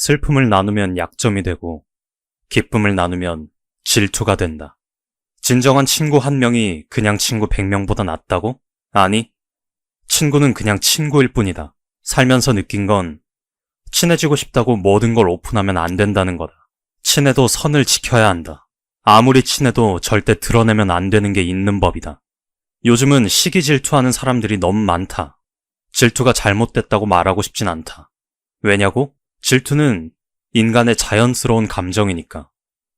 슬픔을 나누면 약점이 되고 기쁨을 나누면 질투가 된다. 진정한 친구 한 명이 그냥 친구 100명보다 낫다고? 아니, 친구는 그냥 친구일 뿐이다. 살면서 느낀 건 친해지고 싶다고 모든 걸 오픈하면 안 된다는 거다. 친해도 선을 지켜야 한다. 아무리 친해도 절대 드러내면 안 되는 게 있는 법이다. 요즘은 시기 질투하는 사람들이 너무 많다. 질투가 잘못됐다고 말하고 싶진 않다. 왜냐고? 질투는 인간의 자연스러운 감정이니까.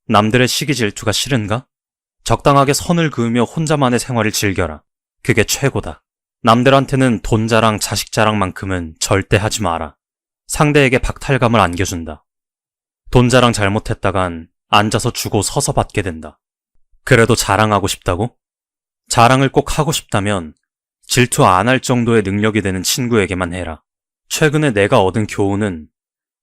남들의 시기 질투가 싫은가? 적당하게 선을 그으며 혼자만의 생활을 즐겨라. 그게 최고다. 남들한테는 돈 자랑, 자식 자랑만큼은 절대 하지 마라. 상대에게 박탈감을 안겨준다. 돈 자랑 잘못했다간 앉아서 주고 서서 받게 된다. 그래도 자랑하고 싶다고? 자랑을 꼭 하고 싶다면 질투 안 할 정도의 능력이 되는 친구에게만 해라. 최근에 내가 얻은 교훈은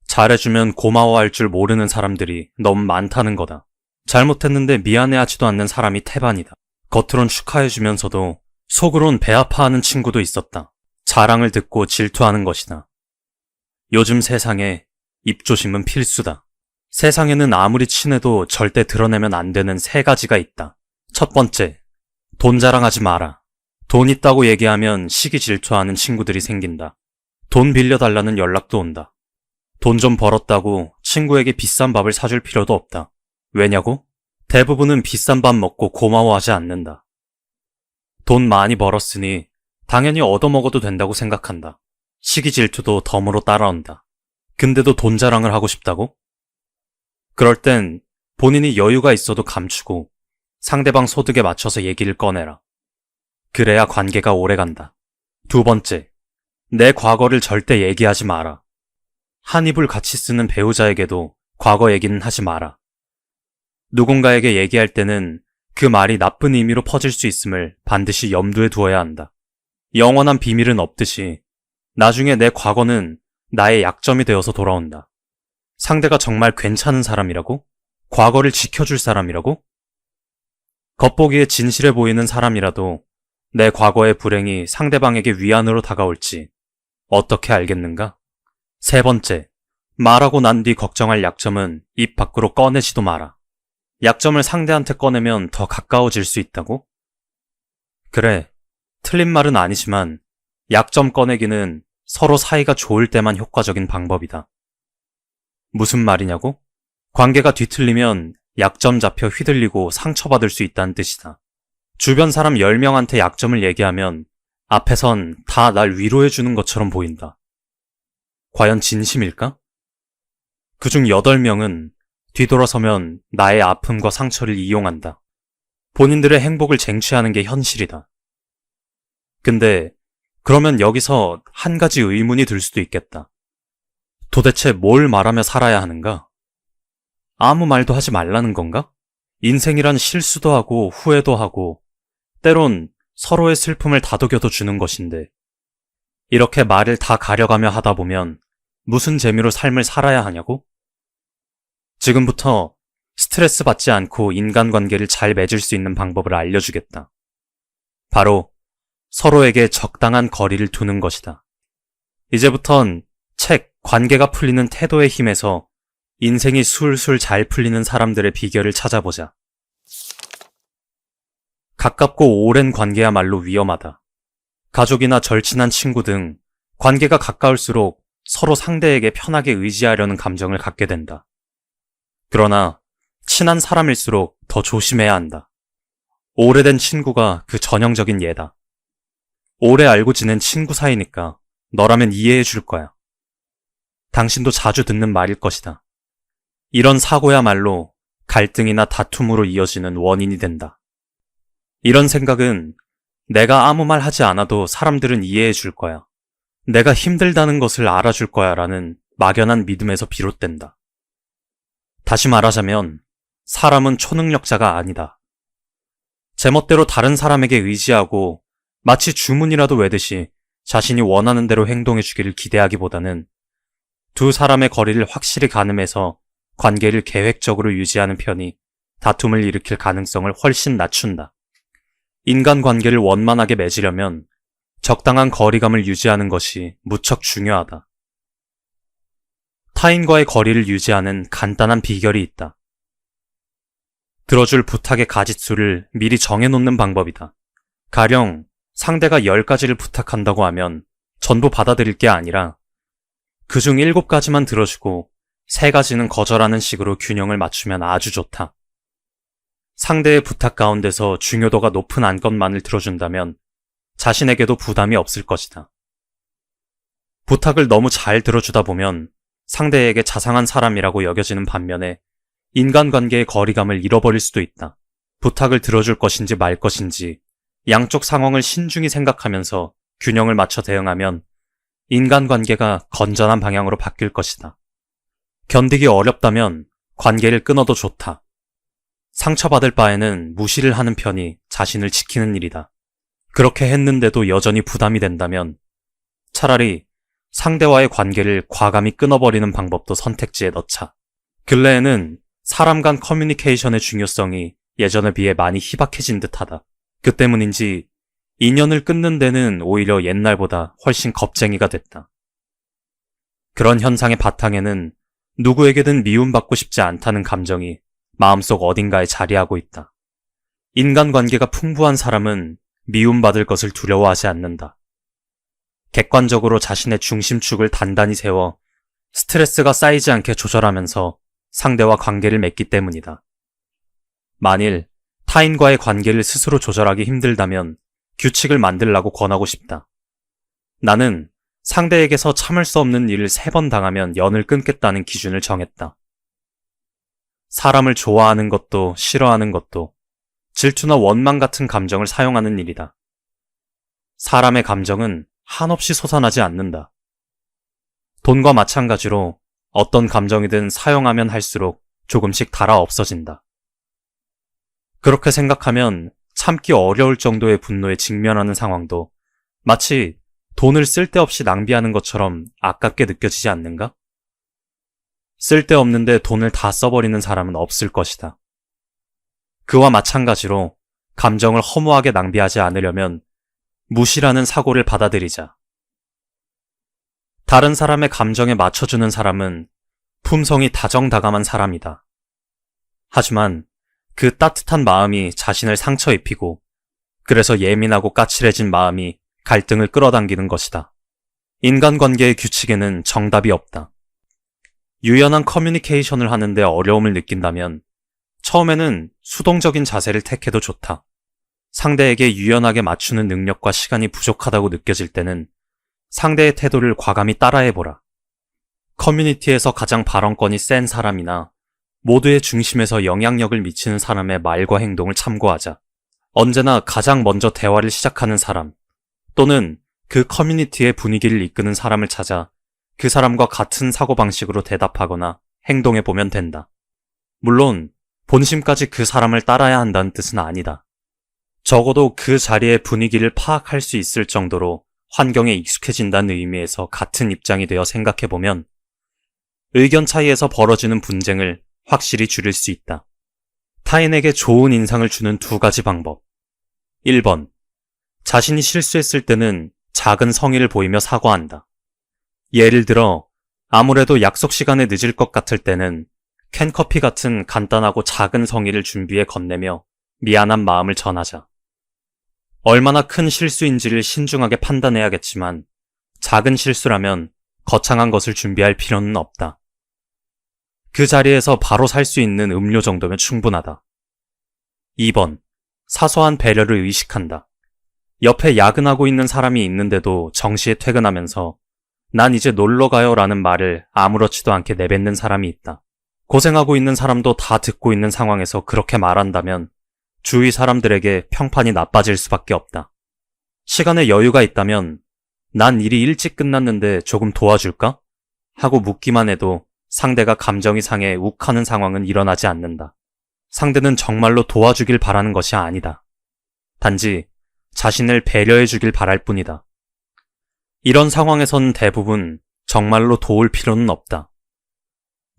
잘해주면 고마워할 줄 모르는 사람들이 너무 많다는 거다. 잘못했는데 미안해하지도 않는 사람이 태반이다. 겉으론 축하해주면서도 속으론 배 아파하는 친구도 있었다. 자랑을 듣고 질투하는 것이다. 요즘 세상에 입조심은 필수다. 세상에는 아무리 친해도 절대 드러내면 안 되는 3가지가 있다. 첫 번째, 돈 자랑하지 마라. 돈 있다고 얘기하면 시기 질투하는 친구들이 생긴다. 돈 빌려달라는 연락도 온다. 돈 좀 벌었다고 친구에게 비싼 밥을 사줄 필요도 없다. 왜냐고? 대부분은 비싼 밥 먹고 고마워하지 않는다. 돈 많이 벌었으니 당연히 얻어먹어도 된다고 생각한다. 시기 질투도 덤으로 따라온다. 근데도 돈 자랑을 하고 싶다고? 그럴 땐 본인이 여유가 있어도 감추고 상대방 소득에 맞춰서 얘기를 꺼내라. 그래야 관계가 오래간다. 두 번째, 내 과거를 절대 얘기하지 마라. 한 입을 같이 쓰는 배우자에게도 과거 얘기는 하지 마라. 누군가에게 얘기할 때는 그 말이 나쁜 의미로 퍼질 수 있음을 반드시 염두에 두어야 한다. 영원한 비밀은 없듯이 나중에 내 과거는 나의 약점이 되어서 돌아온다. 상대가 정말 괜찮은 사람이라고? 과거를 지켜줄 사람이라고? 겉보기에 진실해 보이는 사람이라도 내 과거의 불행이 상대방에게 위안으로 다가올지 어떻게 알겠는가? 세 번째, 말하고 난 뒤 걱정할 약점은 입 밖으로 꺼내지도 마라. 약점을 상대한테 꺼내면 더 가까워질 수 있다고? 그래, 틀린 말은 아니지만 약점 꺼내기는 서로 사이가 좋을 때만 효과적인 방법이다. 무슨 말이냐고? 관계가 뒤틀리면 약점 잡혀 휘둘리고 상처받을 수 있다는 뜻이다. 주변 사람 10명한테 약점을 얘기하면 앞에선 다 날 위로해주는 것처럼 보인다. 과연 진심일까? 그중 8명은 뒤돌아서면 나의 아픔과 상처를 이용한다. 본인들의 행복을 쟁취하는 게 현실이다. 근데 그러면 여기서 한 가지 의문이 들 수도 있겠다. 도대체 뭘 말하며 살아야 하는가? 아무 말도 하지 말라는 건가? 인생이란 실수도 하고 후회도 하고 때론 서로의 슬픔을 다독여도 주는 것인데 이렇게 말을 다 가려가며 하다 보면 무슨 재미로 삶을 살아야 하냐고? 지금부터 스트레스 받지 않고 인간관계를 잘 맺을 수 있는 방법을 알려주겠다. 바로 서로에게 적당한 거리를 두는 것이다. 이제부턴 책 관계가 풀리는 태도의 힘에서 인생이 술술 잘 풀리는 사람들의 비결을 찾아보자. 가깝고 오랜 관계야말로 위험하다. 가족이나 절친한 친구 등 관계가 가까울수록 서로 상대에게 편하게 의지하려는 감정을 갖게 된다. 그러나 친한 사람일수록 더 조심해야 한다. 오래된 친구가 그 전형적인 예다. 오래 알고 지낸 친구 사이니까 너라면 이해해 줄 거야. 당신도 자주 듣는 말일 것이다. 이런 사고야말로 갈등이나 다툼으로 이어지는 원인이 된다. 이런 생각은 내가 아무 말 하지 않아도 사람들은 이해해 줄 거야. 내가 힘들다는 것을 알아줄 거야 라는 막연한 믿음에서 비롯된다. 다시 말하자면 사람은 초능력자가 아니다. 제멋대로 다른 사람에게 의지하고 마치 주문이라도 외듯이 자신이 원하는 대로 행동해 주기를 기대하기보다는 두 사람의 거리를 확실히 가늠해서 관계를 계획적으로 유지하는 편이 다툼을 일으킬 가능성을 훨씬 낮춘다. 인간관계를 원만하게 맺으려면 적당한 거리감을 유지하는 것이 무척 중요하다. 타인과의 거리를 유지하는 간단한 비결이 있다. 들어줄 부탁의 가짓수를 미리 정해놓는 방법이다. 가령 상대가 10가지를 부탁한다고 하면 전부 받아들일 게 아니라 그중 7가지만 들어주고 3가지는 거절하는 식으로 균형을 맞추면 아주 좋다. 상대의 부탁 가운데서 중요도가 높은 안건만을 들어준다면 자신에게도 부담이 없을 것이다. 부탁을 너무 잘 들어주다 보면 상대에게 자상한 사람이라고 여겨지는 반면에 인간관계의 거리감을 잃어버릴 수도 있다. 부탁을 들어줄 것인지 말 것인지 양쪽 상황을 신중히 생각하면서 균형을 맞춰 대응하면 인간관계가 건전한 방향으로 바뀔 것이다. 견디기 어렵다면 관계를 끊어도 좋다. 상처받을 바에는 무시를 하는 편이 자신을 지키는 일이다. 그렇게 했는데도 여전히 부담이 된다면 차라리 상대와의 관계를 과감히 끊어버리는 방법도 선택지에 넣자. 근래에는 사람 간 커뮤니케이션의 중요성이 예전에 비해 많이 희박해진 듯하다. 그 때문인지 인연을 끊는 데는 오히려 옛날보다 훨씬 겁쟁이가 됐다. 그런 현상의 바탕에는 누구에게든 미움받고 싶지 않다는 감정이 마음속 어딘가에 자리하고 있다. 인간관계가 풍부한 사람은 미움받을 것을 두려워하지 않는다. 객관적으로 자신의 중심축을 단단히 세워 스트레스가 쌓이지 않게 조절하면서 상대와 관계를 맺기 때문이다. 만일 타인과의 관계를 스스로 조절하기 힘들다면 규칙을 만들라고 권하고 싶다. 나는 상대에게서 참을 수 없는 일을 3번 당하면 연을 끊겠다는 기준을 정했다. 사람을 좋아하는 것도 싫어하는 것도 질투나 원망 같은 감정을 사용하는 일이다. 사람의 감정은 한없이 솟아나지 않는다. 돈과 마찬가지로 어떤 감정이든 사용하면 할수록 조금씩 닳아 없어진다. 그렇게 생각하면 참기 어려울 정도의 분노에 직면하는 상황도 마치 돈을 쓸데없이 낭비하는 것처럼 아깝게 느껴지지 않는가? 쓸데없는데 돈을 다 써버리는 사람은 없을 것이다. 그와 마찬가지로 감정을 허무하게 낭비하지 않으려면 무시라는 사고를 받아들이자. 다른 사람의 감정에 맞춰주는 사람은 품성이 다정다감한 사람이다. 하지만 그 따뜻한 마음이 자신을 상처 입히고 그래서 예민하고 까칠해진 마음이 갈등을 끌어당기는 것이다. 인간관계의 규칙에는 정답이 없다. 유연한 커뮤니케이션을 하는데 어려움을 느낀다면 처음에는 수동적인 자세를 택해도 좋다. 상대에게 유연하게 맞추는 능력과 시간이 부족하다고 느껴질 때는 상대의 태도를 과감히 따라해보라. 커뮤니티에서 가장 발언권이 센 사람이나 모두의 중심에서 영향력을 미치는 사람의 말과 행동을 참고하자. 언제나 가장 먼저 대화를 시작하는 사람 또는 그 커뮤니티의 분위기를 이끄는 사람을 찾아 그 사람과 같은 사고방식으로 대답하거나 행동해보면 된다. 물론 본심까지 그 사람을 따라야 한다는 뜻은 아니다. 적어도 그 자리의 분위기를 파악할 수 있을 정도로 환경에 익숙해진다는 의미에서 같은 입장이 되어 생각해보면 의견 차이에서 벌어지는 분쟁을 확실히 줄일 수 있다. 타인에게 좋은 인상을 주는 2가지 방법. 1번. 자신이 실수했을 때는 작은 성의를 보이며 사과한다. 예를 들어 아무래도 약속 시간에 늦을 것 같을 때는 캔커피 같은 간단하고 작은 성의를 준비해 건네며 미안한 마음을 전하자. 얼마나 큰 실수인지를 신중하게 판단해야겠지만 작은 실수라면 거창한 것을 준비할 필요는 없다. 그 자리에서 바로 살 수 있는 음료 정도면 충분하다. 2번. 사소한 배려를 의식한다. 옆에 야근하고 있는 사람이 있는데도 정시에 퇴근하면서 난 이제 놀러 가요 라는 말을 아무렇지도 않게 내뱉는 사람이 있다. 고생하고 있는 사람도 다 듣고 있는 상황에서 그렇게 말한다면 주위 사람들에게 평판이 나빠질 수밖에 없다. 시간에 여유가 있다면 난 일이 일찍 끝났는데 조금 도와줄까? 하고 묻기만 해도 상대가 감정이 상해 욱하는 상황은 일어나지 않는다. 상대는 정말로 도와주길 바라는 것이 아니다. 단지 자신을 배려해 주길 바랄 뿐이다. 이런 상황에선 대부분 정말로 도울 필요는 없다.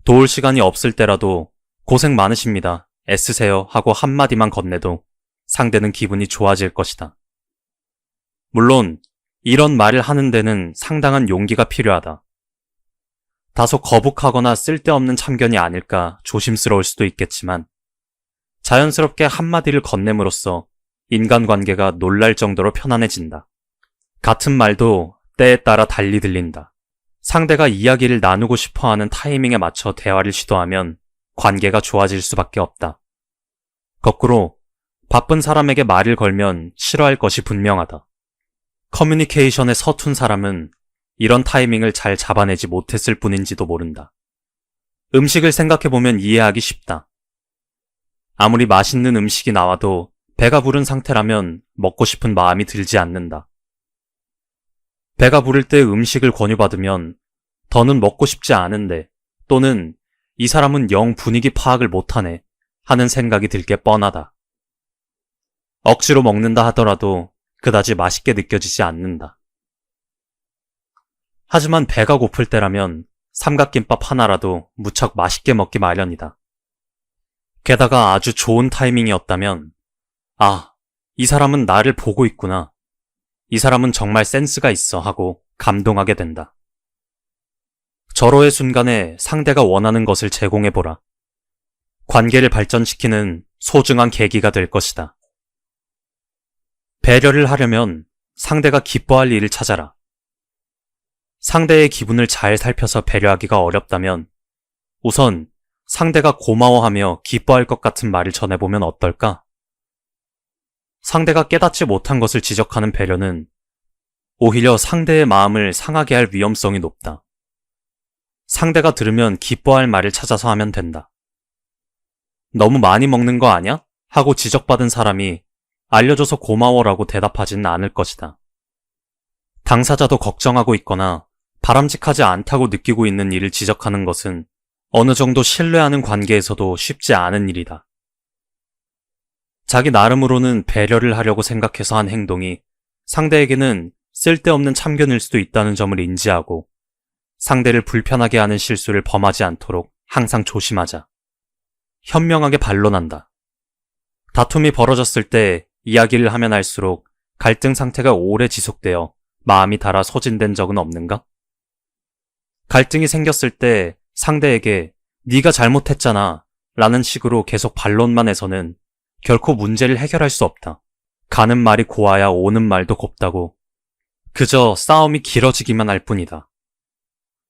도울 시간이 없을 때라도 고생 많으십니다. 애쓰세요 하고 한마디만 건네도 상대는 기분이 좋아질 것이다. 물론 이런 말을 하는 데는 상당한 용기가 필요하다. 다소 거북하거나 쓸데없는 참견이 아닐까 조심스러울 수도 있겠지만 자연스럽게 한마디를 건넴으로써 인간관계가 놀랄 정도로 편안해진다. 같은 말도 때에 따라 달리 들린다. 상대가 이야기를 나누고 싶어하는 타이밍에 맞춰 대화를 시도하면 관계가 좋아질 수밖에 없다. 거꾸로 바쁜 사람에게 말을 걸면 싫어할 것이 분명하다. 커뮤니케이션에 서툰 사람은 이런 타이밍을 잘 잡아내지 못했을 뿐인지도 모른다. 음식을 생각해보면 이해하기 쉽다. 아무리 맛있는 음식이 나와도 배가 부른 상태라면 먹고 싶은 마음이 들지 않는다. 배가 부를 때 음식을 권유받으면 더는 먹고 싶지 않은데 또는 이 사람은 영 분위기 파악을 못하네 하는 생각이 들 게 뻔하다. 억지로 먹는다 하더라도 그다지 맛있게 느껴지지 않는다. 하지만 배가 고플 때라면 삼각김밥 하나라도 무척 맛있게 먹기 마련이다. 게다가 아주 좋은 타이밍이었다면 아, 이 사람은 나를 보고 있구나. 이 사람은 정말 센스가 있어 하고 감동하게 된다. 절호의 순간에 상대가 원하는 것을 제공해보라. 관계를 발전시키는 소중한 계기가 될 것이다. 배려를 하려면 상대가 기뻐할 일을 찾아라. 상대의 기분을 잘 살펴서 배려하기가 어렵다면 우선 상대가 고마워하며 기뻐할 것 같은 말을 전해보면 어떨까? 상대가 깨닫지 못한 것을 지적하는 배려는 오히려 상대의 마음을 상하게 할 위험성이 높다. 상대가 들으면 기뻐할 말을 찾아서 하면 된다. 너무 많이 먹는 거 아냐? 하고 지적받은 사람이 알려줘서 고마워라고 대답하지는 않을 것이다. 당사자도 걱정하고 있거나 바람직하지 않다고 느끼고 있는 일을 지적하는 것은 어느 정도 신뢰하는 관계에서도 쉽지 않은 일이다. 자기 나름으로는 배려를 하려고 생각해서 한 행동이 상대에게는 쓸데없는 참견일 수도 있다는 점을 인지하고 상대를 불편하게 하는 실수를 범하지 않도록 항상 조심하자. 현명하게 반론한다. 다툼이 벌어졌을 때 이야기를 하면 할수록 갈등 상태가 오래 지속되어 마음이 닳아 소진된 적은 없는가? 갈등이 생겼을 때 상대에게 네가 잘못했잖아 라는 식으로 계속 반론만 해서는 결코 문제를 해결할 수 없다. 가는 말이 고와야 오는 말도 곱다고 그저 싸움이 길어지기만 할 뿐이다.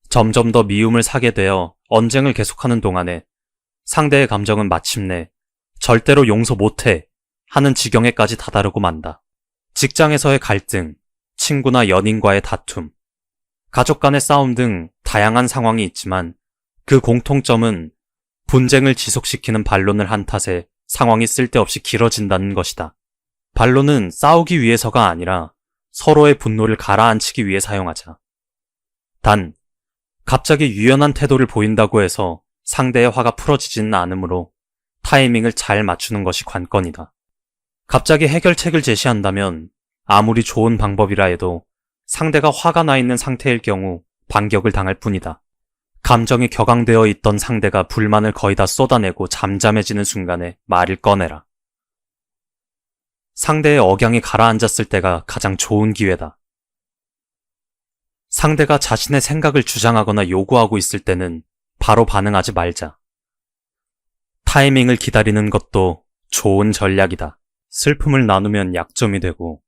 점점 더 미움을 사게 되어 언쟁을 계속하는 동안에 상대의 감정은 마침내 절대로 용서 못해 하는 지경에까지 다다르고 만다. 직장에서의 갈등, 친구나 연인과의 다툼, 가족 간의 싸움 등 다양한 상황이 있지만 그 공통점은 분쟁을 지속시키는 반론을 한 탓에 상황이 쓸데없이 길어진다는 것이다. 반론은 싸우기 위해서가 아니라 서로의 분노를 가라앉히기 위해 사용하자. 단, 갑자기 유연한 태도를 보인다고 해서 상대의 화가 풀어지지는 않으므로 타이밍을 잘 맞추는 것이 관건이다. 갑자기 해결책을 제시한다면 아무리 좋은 방법이라 해도 상대가 화가 나 있는 상태일 경우 반격을 당할 뿐이다. 감정이 격앙되어 있던 상대가 불만을 거의 다 쏟아내고 잠잠해지는 순간에 말을 꺼내라. 상대의 억양이 가라앉았을 때가 가장 좋은 기회다. 상대가 자신의 생각을 주장하거나 요구하고 있을 때는 바로 반응하지 말자. 타이밍을 기다리는 것도 좋은 전략이다. 슬픔을 나누면 약점이 되고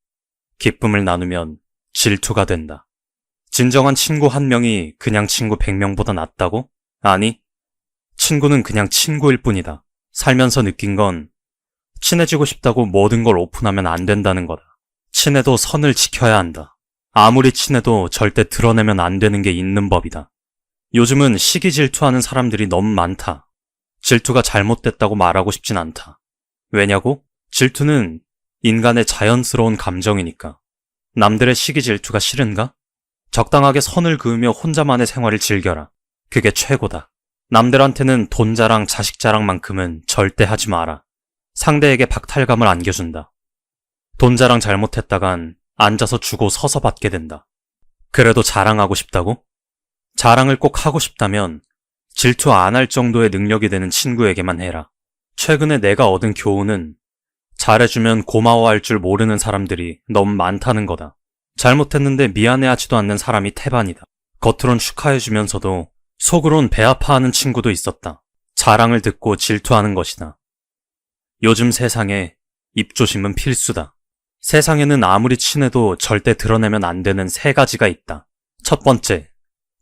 기쁨을 나누면 질투가 된다. 진정한 친구 한 명이 그냥 친구 100명보다 낫다고? 아니, 친구는 그냥 친구일 뿐이다. 살면서 느낀 건 친해지고 싶다고 모든 걸 오픈하면 안 된다는 거다. 친해도 선을 지켜야 한다. 아무리 친해도 절대 드러내면 안 되는 게 있는 법이다. 요즘은 시기 질투하는 사람들이 너무 많다. 질투가 잘못됐다고 말하고 싶진 않다. 왜냐고? 질투는 인간의 자연스러운 감정이니까. 남들의 시기 질투가 싫은가? 적당하게 선을 그으며 혼자만의 생활을 즐겨라. 그게 최고다. 남들한테는 돈 자랑, 자식 자랑만큼은 절대 하지 마라. 상대에게 박탈감을 안겨준다. 돈 자랑 잘못했다간 앉아서 주고 서서 받게 된다. 그래도 자랑하고 싶다고? 자랑을 꼭 하고 싶다면 질투 안 할 정도의 능력이 되는 친구에게만 해라. 최근에 내가 얻은 교훈은 잘해주면 고마워할 줄 모르는 사람들이 너무 많다는 거다. 잘못했는데 미안해하지도 않는 사람이 태반이다. 겉으론 축하해주면서도 속으론 배 아파하는 친구도 있었다. 자랑을 듣고 질투하는 것이다. 요즘 세상에 입조심은 필수다. 세상에는 아무리 친해도 절대 드러내면 안 되는 세 가지가 있다. 첫 번째,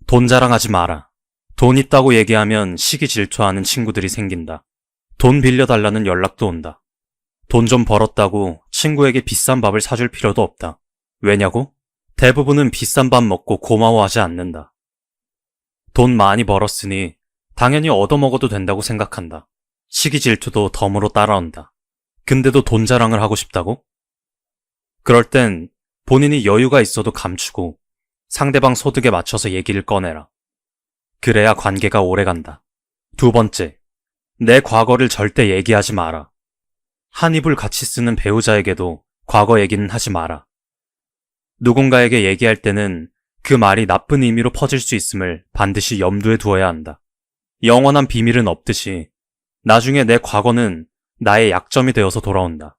돈 자랑하지 마라. 돈 있다고 얘기하면 시기 질투하는 친구들이 생긴다. 돈 빌려달라는 연락도 온다. 돈 좀 벌었다고 친구에게 비싼 밥을 사줄 필요도 없다. 왜냐고? 대부분은 비싼 밥 먹고 고마워하지 않는다. 돈 많이 벌었으니 당연히 얻어먹어도 된다고 생각한다. 시기 질투도 덤으로 따라온다. 근데도 돈 자랑을 하고 싶다고? 그럴 땐 본인이 여유가 있어도 감추고 상대방 소득에 맞춰서 얘기를 꺼내라. 그래야 관계가 오래간다. 두 번째, 내 과거를 절대 얘기하지 마라. 한 입을 같이 쓰는 배우자에게도 과거 얘기는 하지 마라. 누군가에게 얘기할 때는 그 말이 나쁜 의미로 퍼질 수 있음을 반드시 염두에 두어야 한다. 영원한 비밀은 없듯이 나중에 내 과거는 나의 약점이 되어서 돌아온다.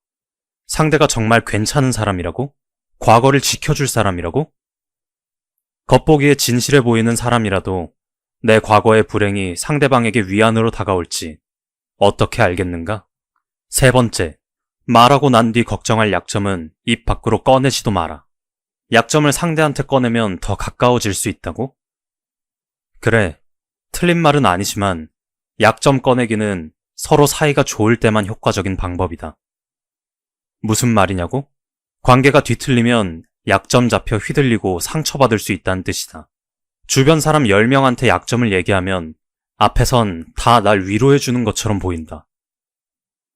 상대가 정말 괜찮은 사람이라고? 과거를 지켜줄 사람이라고? 겉보기에 진실해 보이는 사람이라도 내 과거의 불행이 상대방에게 위안으로 다가올지 어떻게 알겠는가? 세 번째, 말하고 난 뒤 걱정할 약점은 입 밖으로 꺼내지도 마라. 약점을 상대한테 꺼내면 더 가까워질 수 있다고? 그래, 틀린 말은 아니지만 약점 꺼내기는 서로 사이가 좋을 때만 효과적인 방법이다. 무슨 말이냐고? 관계가 뒤틀리면 약점 잡혀 휘둘리고 상처받을 수 있다는 뜻이다. 주변 사람 10명한테 약점을 얘기하면 앞에선 다 날 위로해주는 것처럼 보인다.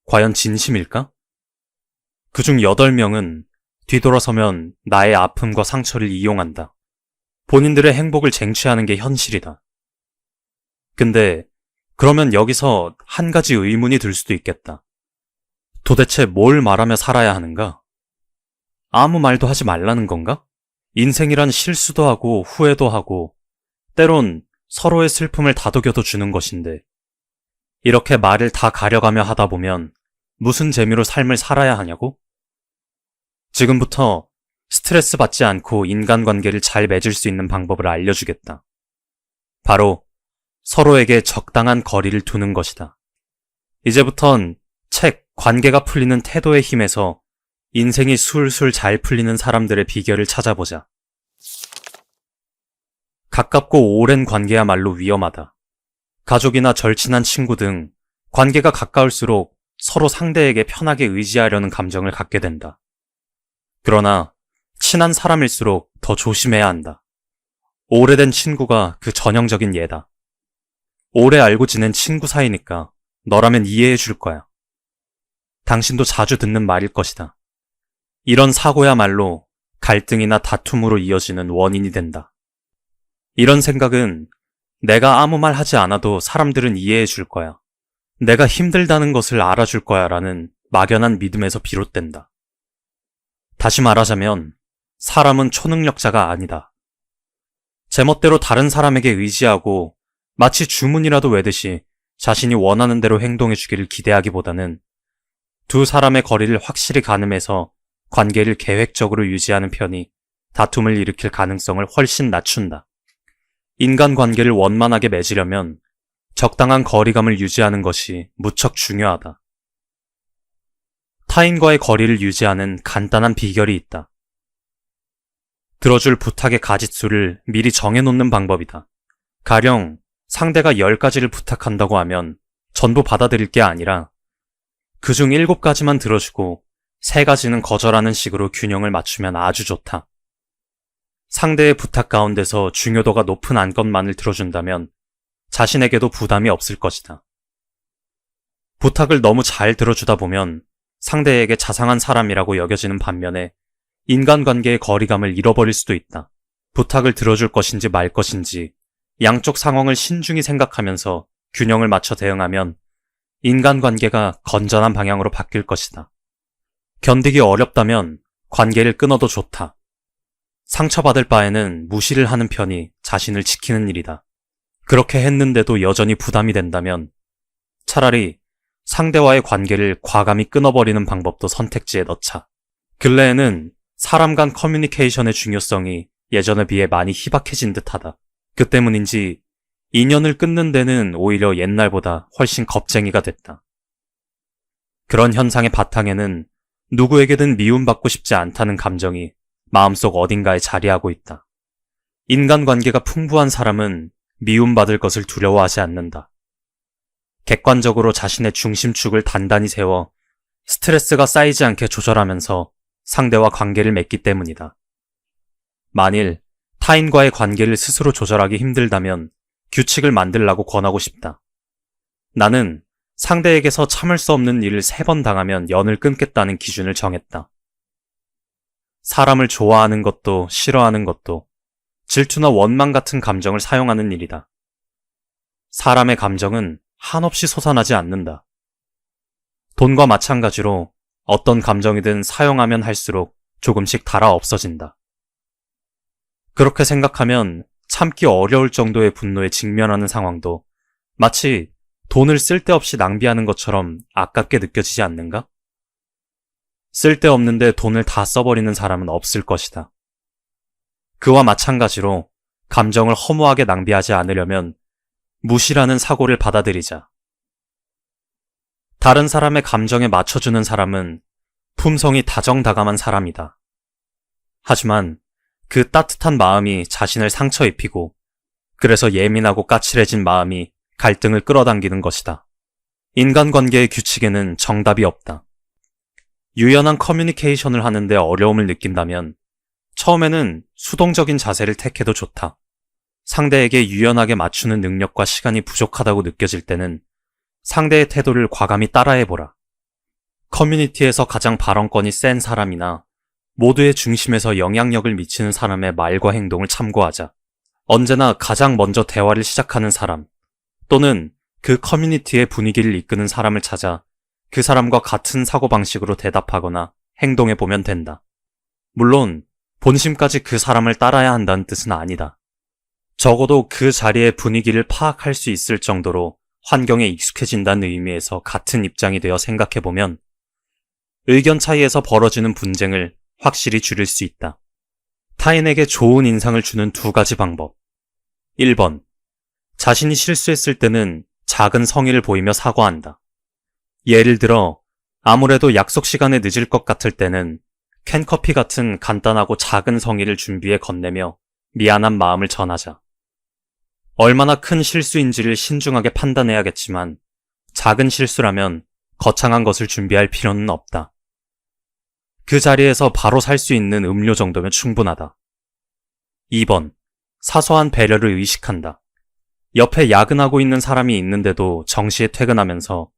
과연 진심일까? 그중 8명은 뒤돌아서면 나의 아픔과 상처를 이용한다. 본인들의 행복을 쟁취하는 게 현실이다. 근데 그러면 여기서 한 가지 의문이 들 수도 있겠다. 도대체 뭘 말하며 살아야 하는가? 아무 말도 하지 말라는 건가? 인생이란 실수도 하고 후회도 하고 때론 서로의 슬픔을 다독여도 주는 것인데 이렇게 말을 다 가려가며 하다 보면 무슨 재미로 삶을 살아야 하냐고? 지금부터 스트레스 받지 않고 인간관계를 잘 맺을 수 있는 방법을 알려주겠다. 바로 서로에게 적당한 거리를 두는 것이다. 이제부턴 책 관계가 풀리는 태도의 힘에서 인생이 술술 잘 풀리는 사람들의 비결을 찾아보자. 가깝고 오랜 관계야말로 위험하다. 가족이나 절친한 친구 등 관계가 가까울수록 서로 상대에게 편하게 의지하려는 감정을 갖게 된다. 그러나 친한 사람일수록 더 조심해야 한다. 오래된 친구가 그 전형적인 예다. 오래 알고 지낸 친구 사이니까 너라면 이해해 줄 거야. 당신도 자주 듣는 말일 것이다. 이런 사고야말로 갈등이나 다툼으로 이어지는 원인이 된다. 이런 생각은 내가 아무 말 하지 않아도 사람들은 이해해 줄 거야. 내가 힘들다는 것을 알아줄 거야 라는 막연한 믿음에서 비롯된다. 다시 말하자면 사람은 초능력자가 아니다. 제멋대로 다른 사람에게 의지하고 마치 주문이라도 외듯이 자신이 원하는 대로 행동해 주기를 기대하기보다는 두 사람의 거리를 확실히 가늠해서 관계를 계획적으로 유지하는 편이 다툼을 일으킬 가능성을 훨씬 낮춘다. 인간관계를 원만하게 맺으려면 적당한 거리감을 유지하는 것이 무척 중요하다. 타인과의 거리를 유지하는 간단한 비결이 있다. 들어줄 부탁의 가짓수를 미리 정해놓는 방법이다. 가령 상대가 10가지를 부탁한다고 하면 전부 받아들일 게 아니라 그중 7가지만 들어주고 3가지는 거절하는 식으로 균형을 맞추면 아주 좋다. 상대의 부탁 가운데서 중요도가 높은 안건만을 들어준다면 자신에게도 부담이 없을 것이다. 부탁을 너무 잘 들어주다 보면 상대에게 자상한 사람이라고 여겨지는 반면에 인간관계의 거리감을 잃어버릴 수도 있다. 부탁을 들어줄 것인지 말 것인지 양쪽 상황을 신중히 생각하면서 균형을 맞춰 대응하면 인간관계가 건전한 방향으로 바뀔 것이다. 견디기 어렵다면 관계를 끊어도 좋다. 상처받을 바에는 무시를 하는 편이 자신을 지키는 일이다. 그렇게 했는데도 여전히 부담이 된다면 차라리 상대와의 관계를 과감히 끊어버리는 방법도 선택지에 넣자. 근래에는 사람 간 커뮤니케이션의 중요성이 예전에 비해 많이 희박해진 듯하다. 그 때문인지 인연을 끊는 데는 오히려 옛날보다 훨씬 겁쟁이가 됐다. 그런 현상의 바탕에는 누구에게든 미움받고 싶지 않다는 감정이 마음속 어딘가에 자리하고 있다. 인간관계가 풍부한 사람은 미움받을 것을 두려워하지 않는다. 객관적으로 자신의 중심축을 단단히 세워 스트레스가 쌓이지 않게 조절하면서 상대와 관계를 맺기 때문이다. 만일 타인과의 관계를 스스로 조절하기 힘들다면 규칙을 만들라고 권하고 싶다. 나는 상대에게서 참을 수 없는 일을 3번 당하면 연을 끊겠다는 기준을 정했다. 사람을 좋아하는 것도 싫어하는 것도 질투나 원망 같은 감정을 사용하는 일이다. 사람의 감정은 한없이 솟아나지 않는다. 돈과 마찬가지로 어떤 감정이든 사용하면 할수록 조금씩 닳아 없어진다. 그렇게 생각하면 참기 어려울 정도의 분노에 직면하는 상황도 마치 돈을 쓸데없이 낭비하는 것처럼 아깝게 느껴지지 않는가? 쓸데없는데 돈을 다 써버리는 사람은 없을 것이다. 그와 마찬가지로 감정을 허무하게 낭비하지 않으려면 무시라는 사고를 받아들이자. 다른 사람의 감정에 맞춰주는 사람은 품성이 다정다감한 사람이다. 하지만 그 따뜻한 마음이 자신을 상처 입히고 그래서 예민하고 까칠해진 마음이 갈등을 끌어당기는 것이다. 인간관계의 규칙에는 정답이 없다. 유연한 커뮤니케이션을 하는데 어려움을 느낀다면 처음에는 수동적인 자세를 택해도 좋다. 상대에게 유연하게 맞추는 능력과 시간이 부족하다고 느껴질 때는 상대의 태도를 과감히 따라해보라. 커뮤니티에서 가장 발언권이 센 사람이나 모두의 중심에서 영향력을 미치는 사람의 말과 행동을 참고하자. 언제나 가장 먼저 대화를 시작하는 사람 또는 그 커뮤니티의 분위기를 이끄는 사람을 찾아 그 사람과 같은 사고방식으로 대답하거나 행동해보면 된다. 물론 본심까지 그 사람을 따라야 한다는 뜻은 아니다. 적어도 그 자리의 분위기를 파악할 수 있을 정도로 환경에 익숙해진다는 의미에서 같은 입장이 되어 생각해보면 의견 차이에서 벌어지는 분쟁을 확실히 줄일 수 있다. 타인에게 좋은 인상을 주는 2가지 방법. 1번. 자신이 실수했을 때는 작은 성의를 보이며 사과한다. 예를 들어 아무래도 약속 시간에 늦을 것 같을 때는 캔커피 같은 간단하고 작은 성의를 준비해 건네며 미안한 마음을 전하자. 얼마나 큰 실수인지를 신중하게 판단해야겠지만 작은 실수라면 거창한 것을 준비할 필요는 없다. 그 자리에서 바로 살 수 있는 음료 정도면 충분하다. 2번. 사소한 배려를 의식한다. 옆에 야근하고 있는 사람이 있는데도 정시에 퇴근하면서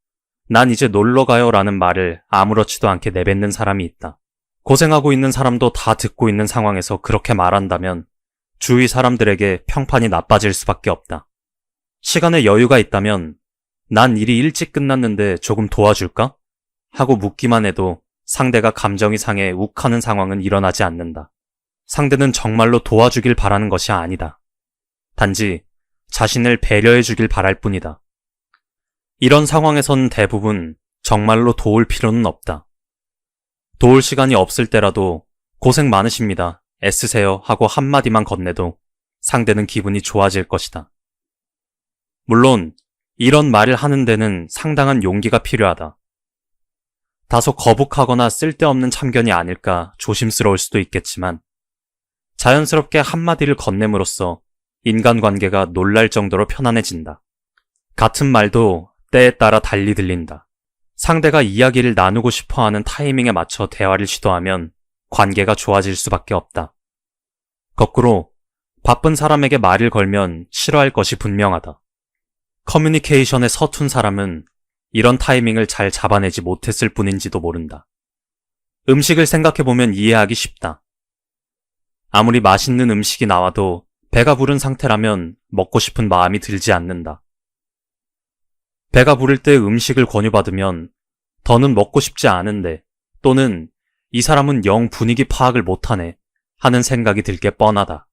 난 이제 놀러 가요 라는 말을 아무렇지도 않게 내뱉는 사람이 있다. 고생하고 있는 사람도 다 듣고 있는 상황에서 그렇게 말한다면 주위 사람들에게 평판이 나빠질 수밖에 없다. 시간에 여유가 있다면 난 일이 일찍 끝났는데 조금 도와줄까? 하고 묻기만 해도 상대가 감정이 상해 욱하는 상황은 일어나지 않는다. 상대는 정말로 도와주길 바라는 것이 아니다. 단지 자신을 배려해 주길 바랄 뿐이다. 이런 상황에선 대부분 정말로 도울 필요는 없다. 도울 시간이 없을 때라도 고생 많으십니다. 애쓰세요 하고 한마디만 건네도 상대는 기분이 좋아질 것이다. 물론 이런 말을 하는 데는 상당한 용기가 필요하다. 다소 거북하거나 쓸데없는 참견이 아닐까 조심스러울 수도 있겠지만 자연스럽게 한마디를 건넴으로써 인간관계가 놀랄 정도로 편안해진다. 같은 말도 때에 따라 달리 들린다. 상대가 이야기를 나누고 싶어하는 타이밍에 맞춰 대화를 시도하면 관계가 좋아질 수밖에 없다. 거꾸로 바쁜 사람에게 말을 걸면 싫어할 것이 분명하다. 커뮤니케이션에 서툰 사람은 이런 타이밍을 잘 잡아내지 못했을 뿐인지도 모른다. 음식을 생각해보면 이해하기 쉽다. 아무리 맛있는 음식이 나와도 배가 부른 상태라면 먹고 싶은 마음이 들지 않는다. 배가 부를 때 음식을 권유받으면 더는 먹고 싶지 않은데 또는 이 사람은 영 분위기 파악을 못하네 하는 생각이 들 게 뻔하다.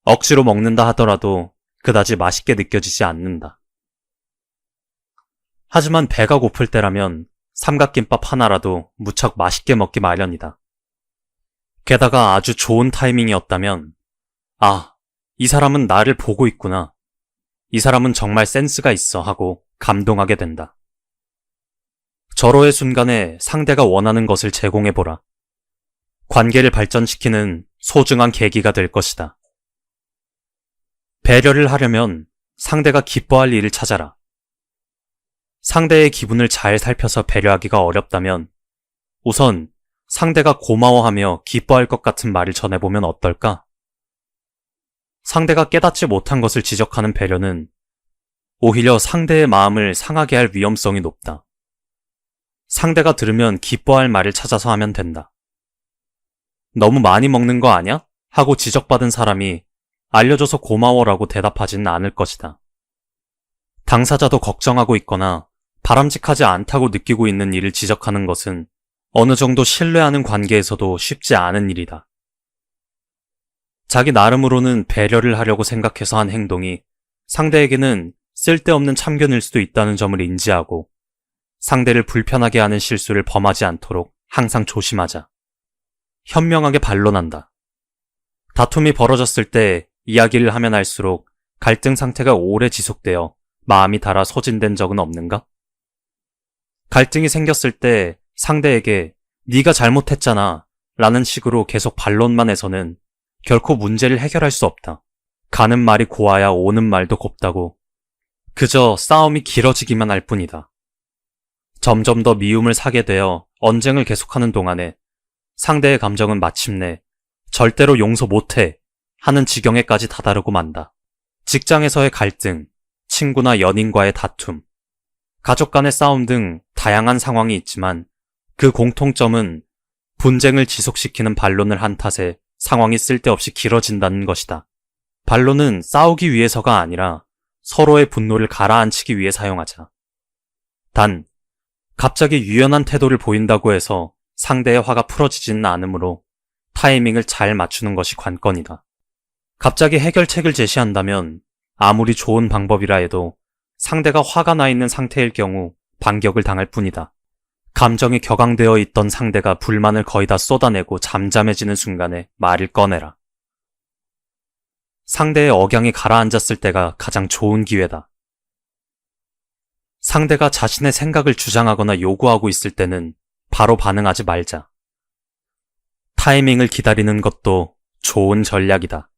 억지로 먹는다 하더라도 그다지 맛있게 느껴지지 않는다. 하지만 배가 고플 때라면 삼각김밥 하나라도 무척 맛있게 먹기 마련이다. 게다가 아주 좋은 타이밍이었다면 아, 이 사람은 나를 보고 있구나 이 사람은 정말 센스가 있어 하고 감동하게 된다. 절호의 순간에 상대가 원하는 것을 제공해보라. 관계를 발전시키는 소중한 계기가 될 것이다. 배려를 하려면 상대가 기뻐할 일을 찾아라. 상대의 기분을 잘 살펴서 배려하기가 어렵다면 우선 상대가 고마워하며 기뻐할 것 같은 말을 전해보면 어떨까? 상대가 깨닫지 못한 것을 지적하는 배려는 오히려 상대의 마음을 상하게 할 위험성이 높다. 상대가 들으면 기뻐할 말을 찾아서 하면 된다. 너무 많이 먹는 거 아냐? 하고 지적받은 사람이 알려줘서 고마워라고 대답하지는 않을 것이다. 당사자도 걱정하고 있거나 바람직하지 않다고 느끼고 있는 일을 지적하는 것은 어느 정도 신뢰하는 관계에서도 쉽지 않은 일이다. 자기 나름으로는 배려를 하려고 생각해서 한 행동이 상대에게는 쓸데없는 참견일 수도 있다는 점을 인지하고 상대를 불편하게 하는 실수를 범하지 않도록 항상 조심하자. 현명하게 반론한다. 다툼이 벌어졌을 때 이야기를 하면 할수록 갈등 상태가 오래 지속되어 마음이 닳아 소진된 적은 없는가? 갈등이 생겼을 때 상대에게 네가 잘못했잖아 라는 식으로 계속 반론만 해서는 결코 문제를 해결할 수 없다. 가는 말이 고와야 오는 말도 곱다고 그저 싸움이 길어지기만 할 뿐이다. 점점 더 미움을 사게 되어 언쟁을 계속하는 동안에 상대의 감정은 마침내 절대로 용서 못해 하는 지경에까지 다다르고 만다. 직장에서의 갈등, 친구나 연인과의 다툼, 가족 간의 싸움 등 다양한 상황이 있지만 그 공통점은 분쟁을 지속시키는 반론을 한 탓에 상황이 쓸데없이 길어진다는 것이다. 반론은 싸우기 위해서가 아니라 서로의 분노를 가라앉히기 위해 사용하자. 단, 갑자기 유연한 태도를 보인다고 해서 상대의 화가 풀어지지는 않으므로 타이밍을 잘 맞추는 것이 관건이다. 갑자기 해결책을 제시한다면 아무리 좋은 방법이라 해도 상대가 화가 나 있는 상태일 경우 반격을 당할 뿐이다. 감정이 격앙되어 있던 상대가 불만을 거의 다 쏟아내고 잠잠해지는 순간에 말을 꺼내라. 상대의 억양이 가라앉았을 때가 가장 좋은 기회다. 상대가 자신의 생각을 주장하거나 요구하고 있을 때는 바로 반응하지 말자. 타이밍을 기다리는 것도 좋은 전략이다.